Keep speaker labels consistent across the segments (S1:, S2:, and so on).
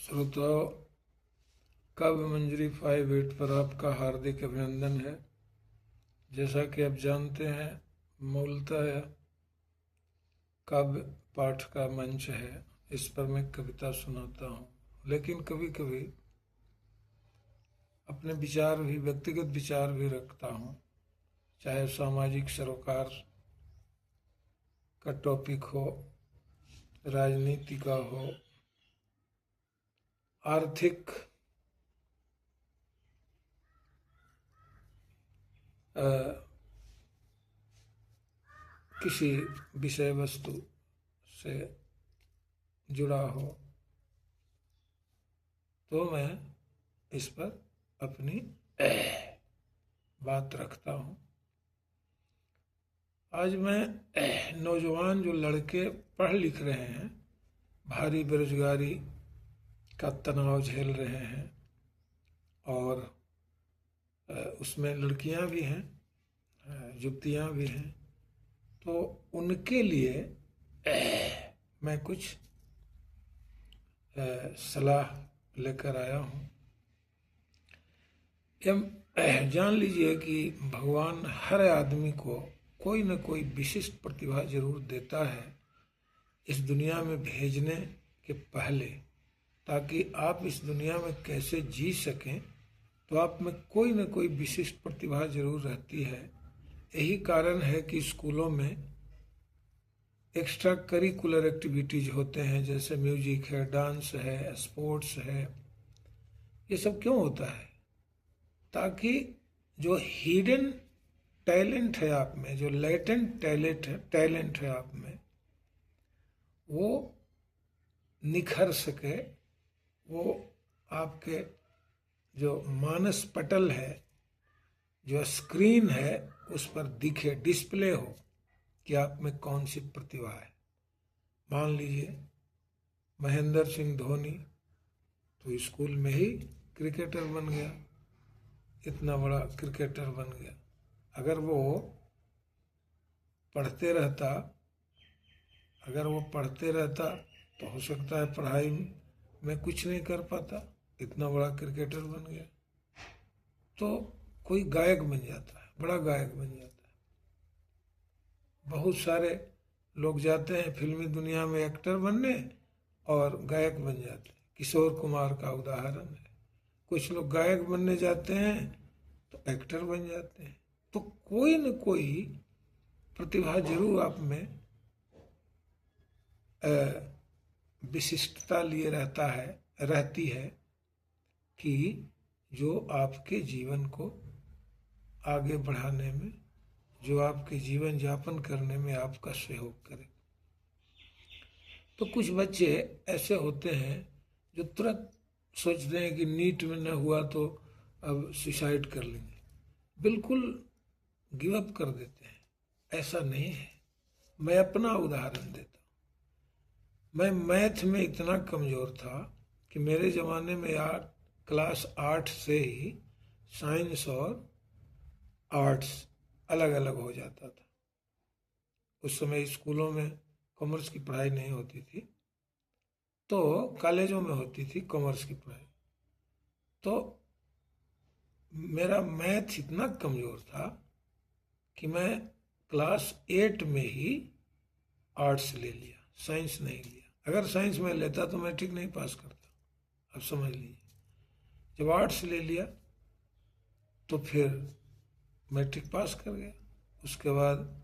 S1: श्रोताओं, काव्य मंजरी 5-8 पर आपका हार्दिक अभिनंदन है। जैसा कि आप जानते हैं, मूलतः काव्य पाठ का मंच है। इस पर मैं कविता सुनाता हूँ, लेकिन कभी कभी अपने विचार भी, व्यक्तिगत विचार भी रखता हूँ। चाहे सामाजिक सरोकार का टॉपिक हो, राजनीति का हो, आर्थिक किसी विषय वस्तु से जुड़ा हो, तो मैं इस पर अपनी बात रखता हूँ। आज मैं नौजवान जो लड़के पढ़ लिख रहे हैं, भारी बेरोजगारी का तनाव झेल रहे हैं, और उसमें लड़कियां भी हैं, युवतियां भी हैं, तो उनके लिए मैं कुछ सलाह लेकर आया हूँ। जान लीजिए कि भगवान हर आदमी को कोई न कोई विशिष्ट प्रतिभा जरूर देता है इस दुनिया में भेजने के पहले, ताकि आप इस दुनिया में कैसे जी सकें। तो आप में कोई न कोई विशिष्ट प्रतिभा जरूर रहती है। यही कारण है कि स्कूलों में एक्स्ट्रा करिकुलर एक्टिविटीज होते हैं, जैसे म्यूजिक है, डांस है, स्पोर्ट्स है। ये सब क्यों होता है? ताकि जो हिडन टैलेंट है आप में, जो लेटेंट टैलेंट है आप में, वो निखर सके, वो आपके जो मानस पटल है, जो स्क्रीन है, उस पर दिखे, डिस्प्ले हो कि आप में कौन सी प्रतिभा है। मान लीजिए महेंद्र सिंह धोनी तो स्कूल में ही क्रिकेटर बन गया, इतना बड़ा क्रिकेटर बन गया। अगर वो पढ़ते रहता तो हो सकता है पढ़ाई में कुछ नहीं कर पाता, इतना बड़ा क्रिकेटर बन गया। तो कोई गायक बन जाता है, बड़ा गायक बन जाता है। बहुत सारे लोग जाते हैं फिल्मी दुनिया में एक्टर बनने और गायक बन जाते हैं। किशोर कुमार का उदाहरण है। कुछ लोग गायक बनने जाते हैं तो एक्टर बन जाते हैं। तो कोई न कोई प्रतिभा जरूर आप में विशिष्टता लिए रहती है कि जो आपके जीवन को आगे बढ़ाने में, जो आपके जीवन यापन करने में आपका सहयोग करे। तो कुछ बच्चे ऐसे होते हैं जो तुरंत सोचते हैं कि नीट में न हुआ तो अब सुसाइड कर लेंगे, बिल्कुल गिव अप कर देते हैं। ऐसा नहीं है। मैं अपना उदाहरण देता हूँ। मैं मैथ में इतना कमज़ोर था कि मेरे ज़माने में क्लास 8 से ही साइंस और आर्ट्स अलग अलग हो जाता था। उस समय स्कूलों में कॉमर्स की पढ़ाई नहीं होती थी, तो कॉलेजों में होती थी कॉमर्स की पढ़ाई। तो मेरा मैथ इतना कमज़ोर था कि मैं क्लास 8 में ही आर्ट्स ले लिया, साइंस नहीं लिया। अगर साइंस में लेता तो मैट्रिक नहीं पास करता। अब समझ लीजिए, जब आर्ट्स ले लिया तो फिर मैट्रिक पास कर गया। उसके बाद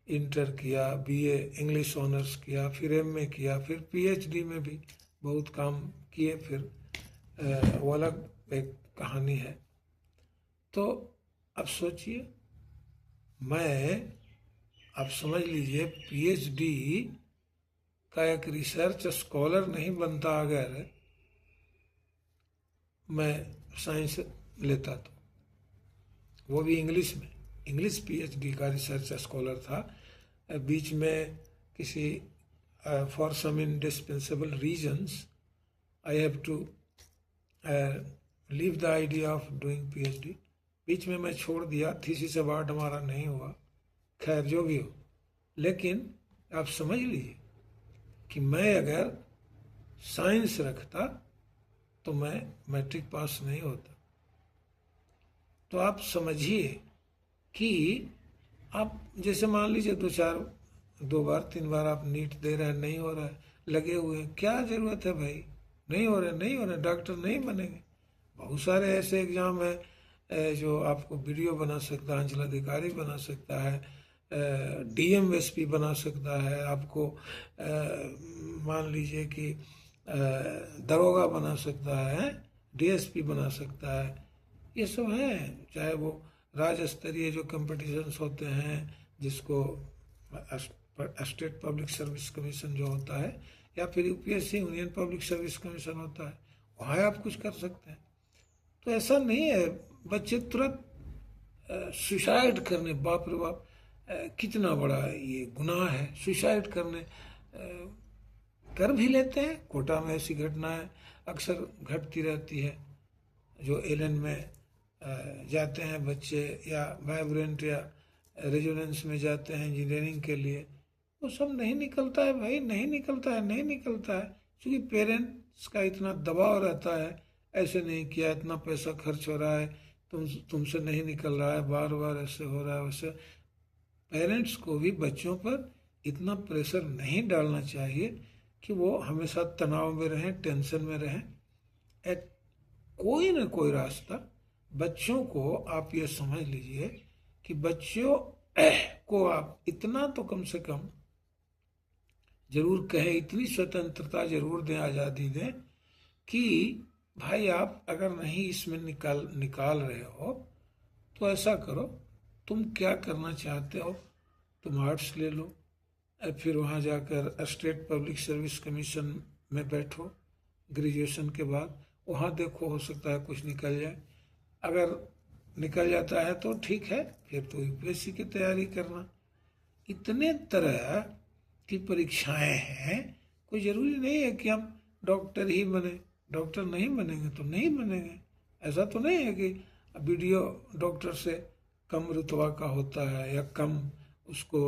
S1: इंटर किया, बीए इंग्लिश ऑनर्स किया, फिर एमए किया, फिर पीएचडी में भी बहुत काम किए। फिर वो अलग एक कहानी है। तो अब सोचिए, आप समझ लीजिए, पीएचडी का एक रिसर्च स्कॉलर नहीं बनता अगर मैं साइंस लेता तो, वो भी इंग्लिश में। इंग्लिश पीएचडी का रिसर्च स्कॉलर था। बीच में किसी for some indispensable reasons I have to leave the idea of doing PhD. बीच में मैं छोड़ दिया, थीसिस अवार्ड हमारा नहीं हुआ। खैर, जो भी हो, लेकिन आप समझ लीजिए कि मैं अगर साइंस रखता तो मैं मैट्रिक पास नहीं होता। तो आप समझिए कि आप जैसे मान लीजिए 2 बार 3 बार आप नीट दे रहे हैं, नहीं हो रहा है, लगे हुए हैं, क्या जरूरत है भाई? नहीं हो रहे, नहीं हो रहे, डॉक्टर नहीं बनेंगे। बहुत सारे ऐसे एग्जाम है जो आपको वीडियो बना सकता है, अंचलाधिकारी बना सकता है, डीएम एसपी बना सकता है, आपको मान लीजिए कि दरोगा बना सकता है, डीएसपी बना सकता है। ये सब है। चाहे वो राज्य स्तरीय जो कंपटीशन्स होते हैं, जिसको स्टेट पब्लिक सर्विस कमीशन जो होता है, या फिर UPSC union public service commission होता है, वहाँ आप कुछ कर सकते हैं। तो ऐसा नहीं है बच्चे तुरंत सुसाइड करने, बाप रे बाप, कितना बड़ा ये गुनाह है सुसाइड करने। कर भी लेते हैं, कोटा में ऐसी घटनाएं अक्सर घटती रहती है। जो एलन में जाते हैं बच्चे, या वाइब्रेंट या रेजोनेंस में जाते हैं इंजीनियरिंग के लिए, वो सब नहीं निकलता है भाई, नहीं निकलता है, नहीं निकलता है, क्योंकि पेरेंट्स का इतना दबाव रहता है, ऐसे नहीं किया, इतना पैसा खर्च हो रहा है, तुमसे नहीं निकल रहा है, बार बार ऐसे हो रहा है वैसे। पेरेंट्स को भी बच्चों पर इतना प्रेशर नहीं डालना चाहिए कि वो हमेशा तनाव में रहें, टेंशन में रहें। एक कोई न कोई रास्ता बच्चों को, आप ये समझ लीजिए कि बच्चों को आप इतना तो कम से कम जरूर कहें, इतनी स्वतंत्रता जरूर दें, आज़ादी दें कि भाई आप अगर नहीं इसमें निकाल रहे हो तो ऐसा करो, तुम क्या करना चाहते हो, तुम आर्ट्स ले लो, फिर वहाँ जाकर स्टेट पब्लिक सर्विस कमीशन में बैठो ग्रेजुएशन के बाद, वहाँ देखो हो सकता है कुछ निकल जाए। अगर निकल जाता है तो ठीक है, फिर तो यूपीएससी की तैयारी करना। इतने तरह की परीक्षाएं हैं, कोई ज़रूरी नहीं है कि हम डॉक्टर ही बने। डॉक्टर नहीं बनेंगे तो नहीं बनेंगे, ऐसा तो नहीं है कि वीडियो डॉक्टर से कम रुतबा का होता है, या कम उसको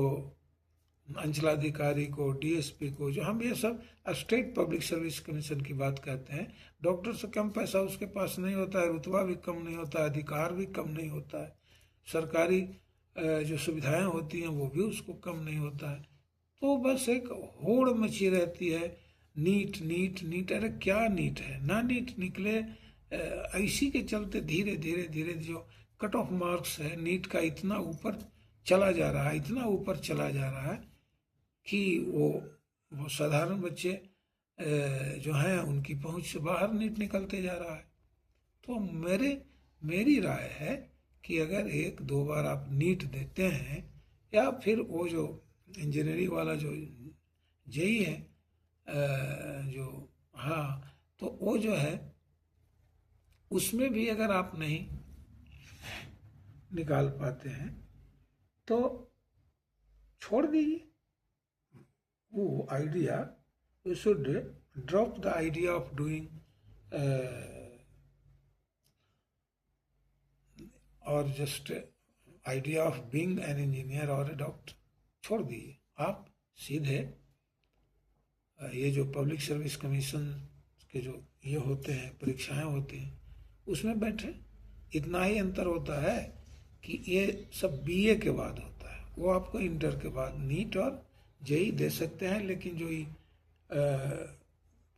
S1: अंचलाधिकारी को, डीएसपी को, जो हम ये सब स्टेट पब्लिक सर्विस कमीशन की बात कहते हैं, डॉक्टर से कम पैसा उसके पास नहीं होता है, रुतबा भी कम नहीं होता है, अधिकार भी कम नहीं होता है, सरकारी जो सुविधाएं होती हैं वो भी उसको कम नहीं होता है। तो बस एक होड़ मची रहती है, नीट नीट नीट। अरे क्या नीट है, ना नीट निकले, इसी के चलते धीरे धीरे धीरे जो कट ऑफ मार्क्स है नीट का इतना ऊपर चला जा रहा है, इतना ऊपर चला जा रहा है कि वो साधारण बच्चे जो हैं उनकी पहुंच से बाहर नीट निकलते जा रहा है। तो मेरी राय है कि अगर 1-2 बार आप नीट देते हैं, या फिर वो जो इंजीनियरिंग वाला जो जेई है, जो, हाँ, तो वो जो है उसमें भी अगर आप नहीं निकाल पाते हैं तो छोड़ दीजिए वो idea. You should drop the idea of doing और just idea of being an engineer और ए डॉक्टर छोड़ दीजिए। आप सीधे ये जो पब्लिक सर्विस कमीशन के जो ये होते हैं, परीक्षाएं होती हैं, उसमें बैठे। इतना ही अंतर होता है कि ये सब बीए के बाद होता है, वो आपको इंटर के बाद नीट और जेई दे सकते हैं, लेकिन जो ये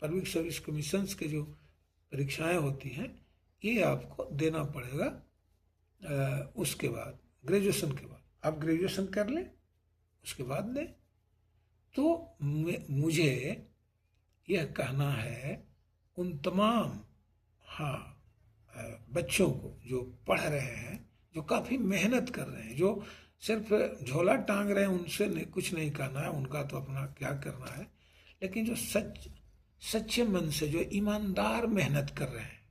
S1: पब्लिक सर्विस कमीशंस के जो परीक्षाएं होती हैं ये आपको देना पड़ेगा उसके बाद, ग्रेजुएशन के बाद। आप ग्रेजुएशन कर लें, उसके बाद दें। तो मुझे यह कहना है उन तमाम, हाँ, बच्चों को जो पढ़ रहे हैं, जो काफ़ी मेहनत कर रहे हैं, जो सिर्फ झोला टांग रहे हैं, उनसे नहीं, कुछ नहीं कहना है, उनका तो अपना क्या करना है, लेकिन जो सच्चे मन से जो ईमानदार मेहनत कर रहे हैं,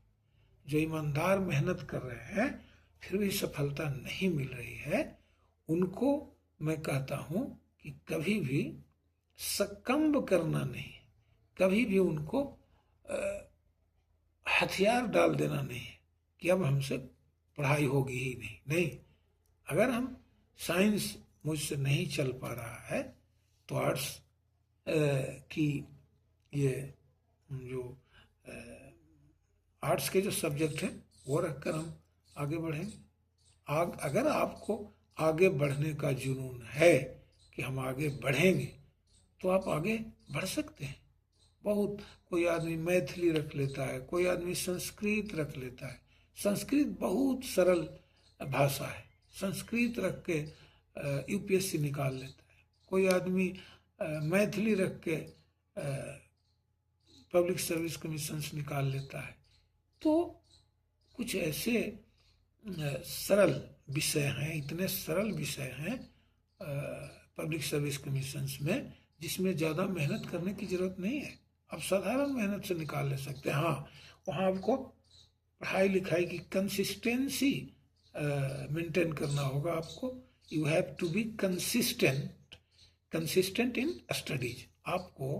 S1: जो ईमानदार मेहनत कर रहे हैं फिर भी सफलता नहीं मिल रही है, उनको मैं कहता हूँ कि कभी भी सकम्ब करना नहीं, कभी भी उनको हथियार डाल देना नहीं कि अब हमसे पढ़ाई होगी ही नहीं। नहीं, अगर हम साइंस मुझसे नहीं चल पा रहा है तो आर्ट्स की ये जो आर्ट्स के जो सब्जेक्ट हैं वो रखकर हम आगे बढ़ेंगे। अगर आपको आगे बढ़ने का जुनून है कि हम आगे बढ़ेंगे, तो आप आगे बढ़ सकते हैं। बहुत कोई आदमी मैथिली रख लेता है, कोई आदमी संस्कृत रख लेता है। संस्कृत बहुत सरल भाषा है, संस्कृत रख के यूपीएससी निकाल लेता है। कोई आदमी मैथिली रख के पब्लिक सर्विस कमीशन निकाल लेता है। तो कुछ ऐसे सरल विषय हैं, इतने सरल विषय हैं पब्लिक सर्विस कमीशंस में, जिसमें ज़्यादा मेहनत करने की ज़रूरत नहीं है। आप साधारण मेहनत से निकाल ले सकते हैं। हाँ, वहाँ आपको पढ़ाई लिखाई की कंसिस्टेंसी मेंटेन करना होगा। आपको you have to be consistent in studies. आपको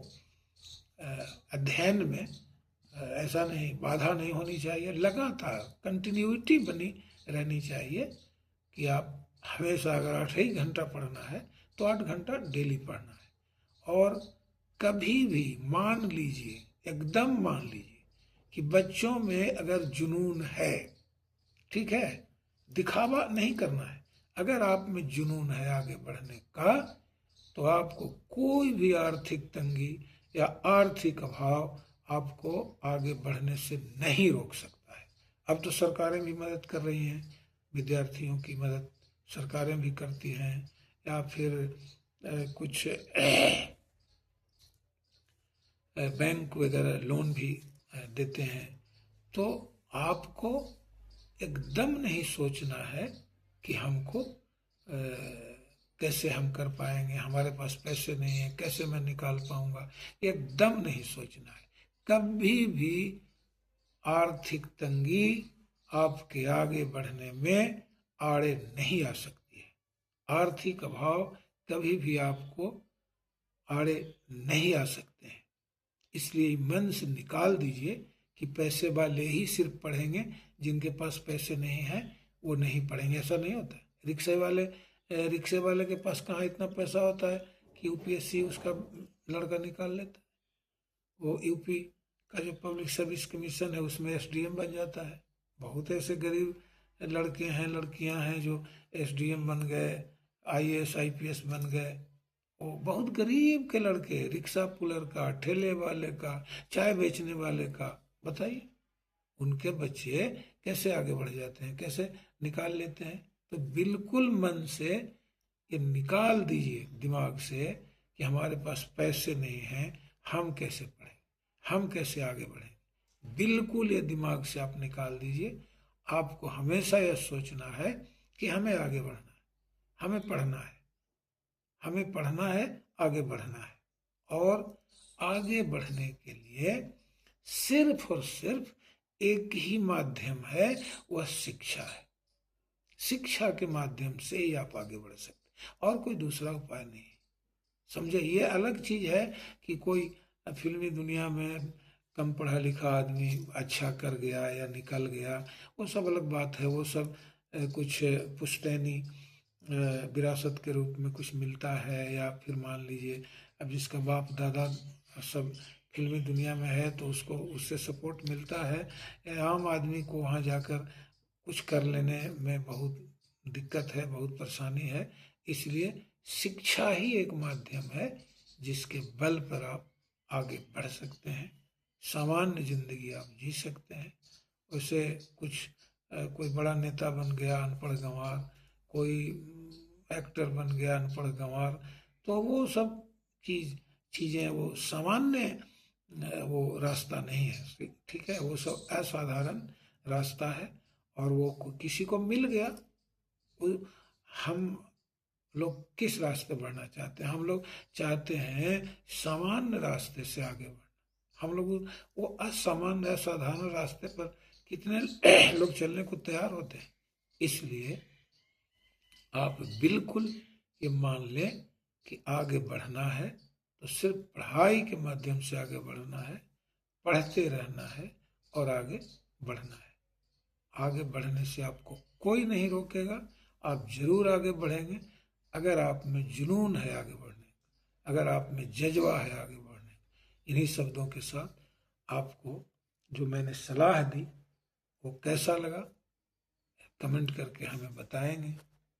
S1: अध्ययन में ऐसा नहीं, बाधा नहीं होनी चाहिए, लगातार कंटिन्यूटी बनी रहनी चाहिए कि आप हमेशा, अगर 8 ही घंटा पढ़ना है तो 8 घंटा डेली पढ़ना है। और कभी भी मान लीजिए, एकदम मान लीजिए कि बच्चों में अगर जुनून है, ठीक है, दिखावा नहीं करना है। अगर आप में जुनून है आगे बढ़ने का, तो आपको कोई भी आर्थिक तंगी या आर्थिक अभाव आपको आगे बढ़ने से नहीं रोक सकता है। अब तो सरकारें भी मदद कर रही हैं, विद्यार्थियों की मदद सरकारें भी करती हैं, या फिर कुछ बैंक वगैरह लोन भी देते हैं। तो आपको एकदम नहीं सोचना है कि हमको कैसे हम कर पाएंगे, हमारे पास पैसे नहीं है, कैसे मैं निकाल पाऊंगा, एकदम नहीं सोचना है। कभी भी आर्थिक तंगी आपके आगे बढ़ने में आड़े नहीं आ सकती है। आर्थिक अभाव कभी भी आपको आड़े नहीं आ सकते हैं। इसलिए मन से निकाल दीजिए कि पैसे वाले ही सिर्फ पढ़ेंगे, जिनके पास पैसे नहीं है वो नहीं पढ़ेंगे। ऐसा नहीं होता। रिक्शे वाले के पास कहाँ इतना पैसा होता है कि यूपीएससी उसका लड़का निकाल लेता है। वो यूपी का जो पब्लिक सर्विस कमीशन है उसमें एसडीएम बन जाता है। बहुत ऐसे गरीब लड़के हैं, लड़कियां हैं जो एसडीएम बन गए, आईएएस आईपीएस बन गए। वो बहुत गरीब के लड़के, रिक्शा पुलर का, ठेले वाले का, चाय बेचने वाले का, बताइए उनके बच्चे कैसे आगे बढ़ जाते हैं, कैसे निकाल लेते हैं। तो बिल्कुल मन से ये निकाल दीजिए दिमाग से कि हमारे पास पैसे नहीं हैं, हम कैसे पढ़ें, हम कैसे आगे बढ़ें। बिल्कुल ये दिमाग से आप निकाल दीजिए। आपको हमेशा यह सोचना है कि हमें आगे बढ़ना है, हमें पढ़ना है, हमें पढ़ना है, आगे बढ़ना है। और आगे बढ़ने के लिए सिर्फ और सिर्फ एक ही माध्यम है, वह शिक्षा है। शिक्षा के माध्यम से ही आप आगे बढ़ सकते, और कोई दूसरा उपाय नहीं। समझे? ये अलग चीज है कि कोई फिल्मी दुनिया में कम पढ़ा लिखा आदमी अच्छा कर गया या निकल गया, वो सब अलग बात है। वो सब कुछ पुश्तैनी विरासत के रूप में कुछ मिलता है, या फिर मान लीजिए अब जिसका बाप दादा सब फिल्मी दुनिया में है तो उसको उससे सपोर्ट मिलता है। आम आदमी को वहाँ जाकर कुछ कर लेने में बहुत दिक्कत है, बहुत परेशानी है। इसलिए शिक्षा ही एक माध्यम है जिसके बल पर आप आगे बढ़ सकते हैं, सामान्य जिंदगी आप जी सकते हैं। वैसे कुछ कोई बड़ा नेता बन गया अनपढ़ गंवार, कोई एक्टर बन गया अनपढ़ गंवार, तो वो सब चीज़ें वो सामान्य वो रास्ता नहीं है, ठीक है। वो सब असाधारण रास्ता है, और वो किसी को मिल गया। हम लोग किस रास्ते बढ़ना चाहते हैं? हम लोग चाहते हैं सामान्य रास्ते से आगे बढ़ना। हम लोग वो असामान्य असाधारण रास्ते पर कितने लोग चलने को तैयार होते हैं। इसलिए आप बिल्कुल ये मान लें कि आगे बढ़ना है तो सिर्फ पढ़ाई के माध्यम से आगे बढ़ना है, पढ़ते रहना है और आगे बढ़ना है। आगे बढ़ने से आपको कोई नहीं रोकेगा, आप जरूर आगे बढ़ेंगे। अगर आप में जुनून है आगे बढ़ने का, अगर आप में जज्बा है आगे बढ़ने का। इन्हीं शब्दों के साथ आपको जो मैंने सलाह दी वो कैसा लगा कमेंट करके हमें बताएंगे।